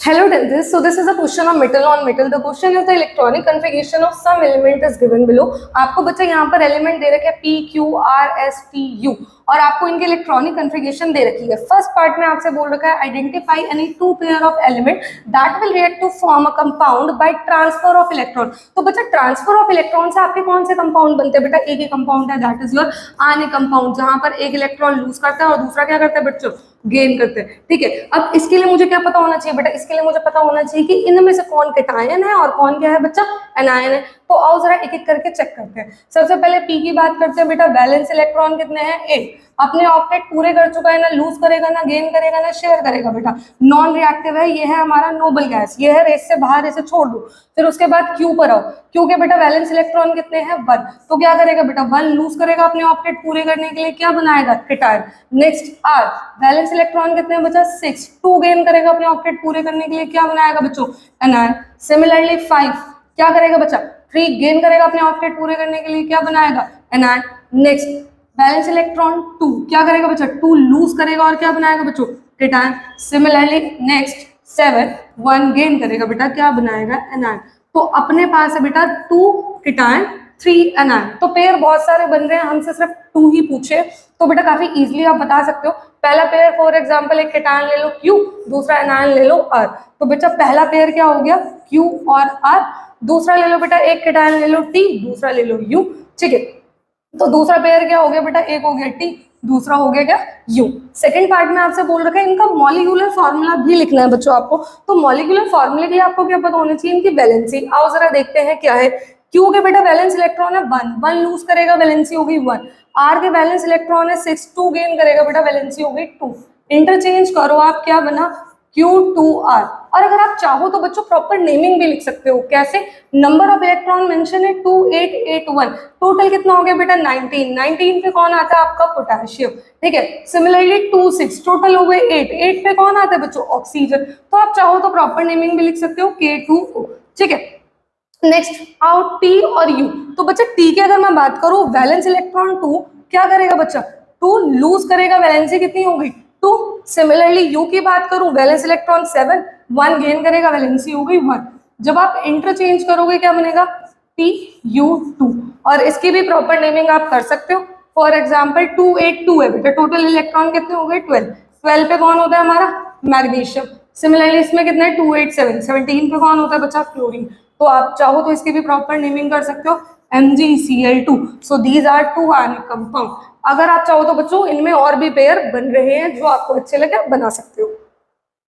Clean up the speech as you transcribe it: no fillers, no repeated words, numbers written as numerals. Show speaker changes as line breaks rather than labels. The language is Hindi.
Hello dentists, so this is a question of metal on metal. The question is the electronic configuration of some element is given below. आपको बच्चा यहाँ पर एलिमेंट दे रखे हैं P, Q, R, S, T, U और आपको इनके इलेक्ट्रॉनिक कन्फिगरेशन दे रखी है. फर्स्ट पार्ट में आपसे बोल रखा है identify any two pair of element that will react to form a compound by transfer of electron. तो बच्चा ट्रांसफर ऑफ इलेक्ट्रॉन से आपके कौन से कंपाउंड बनते हैं? बेटा एक ही कंपाउंड है, that is your ionic compound, जहां पर एक इलेक्ट्रॉन लूज करता है और दूसरा क्या करता है बच्चों? गेन करते हैं. ठीक है, अब इसके लिए मुझे क्या पता होना चाहिए बेटा? इसके लिए मुझे पता होना चाहिए कि इनमें से कौन कैटायन है और कौन क्या है बच्चा? एनायन है. तो आओ जरा एक एक करके चेक करते हैं. सबसे पहले पी की बात करते हैं बेटा. वैलेंस इलेक्ट्रॉन कितने हैं? 8. अपने ऑक्टेट पूरे कर चुका है, ना लूज करेगा, ना गेन करेगा, ना शेयर करेगा बेटा. नॉन रिएक्टिव है, ये है हमारा नोबल गैस, ये है रेस से बाहर, इसे छोड़ दो. फिर उसके बाद क्यू पर आओ. क्यू के बेटा वैलेंस इलेक्ट्रॉन कितने हैं? 1. तो क्या करेगा बेटा? 1 लूज करेगा अपने ऑक्टेट पूरे करने के लिए, क्या बनाएगा? Cation. Next are, valence electron कितने हैं बच्चा? 6. 2 गेन करेगा अपने ऑक्टेट पूरे करने के लिए, क्या बनाएगा बच्चों? एनायन. सिमिलरली 5 क्या करेगा बच्चा? 3 गेन करेगा अपने ऑक्टेट पूरे करने के लिए, क्या बनाएगा? एनायन. नेक्स्ट वैलेंस इलेक्ट्रॉन 2 क्या करेगा बच्चा? 2 लूज करेगा और क्या बनाएगा बच्चों? कैटायन. सिमिलरली नेक्स्ट 7 1 गेन करेगा बेटा, क्या बनाएगा? एनायन. तो अपने पास है बेटा 2 कैटायन 3 एनायन. तो पेयर बहुत सारे बन रहे हैं, हमसे सिर्फ 2 ही पूछे, तो बेटा काफी इजीली आप बता सकते हो. पहला पेयर फॉर एग्जांपल एक कैटायन ले लो Q, दूसरा एनायन ले लो R. तो बेटा पहला पेयर क्या हो गया? Q और R. दूसरा ले लो बेटा, एक कैटायन ले लो T, दूसरा ले लो U. ठीक है, तो दूसरा पेयर क्या हो गया बेटा? एक हो गया T, दूसरा हो गया क्या? U. सेकंड पार्ट में आपसे बोल रखा है इनका मॉलिक्यूलर फॉर्मूला भी लिखना है बच्चों आपको. तो मॉलिक्यूलर फॉर्मूले के लिए आपको क्या पता होना चाहिए? इनकी वैलेंसी. आओ जरा देखते हैं क्या है. Q के बेटा वैलेंस इलेक्ट्रॉन है 1 लूज करेगा, वैलेंसी हो गई 1. R के वैलेंस इलेक्ट्रॉन है 6, 2 गेन करेगा बेटा, वैलेंसी हो गई 2. इंटरचेंज करो आप, क्या बना? Q2R. और अगर आप चाहो तो बच्चों प्रॉपर नेमिंग भी लिख सकते हो. कैसे? नंबर ऑफ इलेक्ट्रॉन मेंशन है 2881. टोटल कितना हो गया बेटा? 19. 19 पे कौन आता है? आपका पोटेशियम. ठीक है. सिमिलरली 2 6 टोटल हो गए 8. 8 पे कौन आता है बच्चों? ऑक्सीजन. तो आप चाहो तो प्रॉपर नेमिंग भी लिख सकते हो, K2O. ठीक है. नेक्स्ट आओ T और U. तो बच्चा T की अगर मैं बात करूं, वैलेंस इलेक्ट्रॉन 2 क्या करेगा बच्चा? 2 लूज करेगा, वैलेंसी कितनी हो गई? 2. सिमिलरली U की बात करूं, वैलेंस इलेक्ट्रॉन 7 1 गेन करेगा, वैलेंसी हो गई 1. जब आप इंटरचेंज करोगे क्या बनेगा? TU2. और इसकी भी प्रॉपर नेमिंग आप कर सकते हो. फॉर एग्जाम्पल 282 है बेटा, टोटल इलेक्ट्रॉन कितने हो गए? 12. 12 पे कौन होता है हमारा? मैग्नीशियम. सिमिलरली इसमें कितने हैं? 287. 17 पे कौन होता है बच्चा? फ्लोरीन. तो आप चाहो तो इसकी भी प्रॉपर नेमिंग कर सकते हो, MgCl2. So these are 2 ionic compound. अगर आप चाहो तो बच्चों इनमें और भी पेयर बन रहे हैं, जो आपको अच्छे लगे आप बना सकते हो.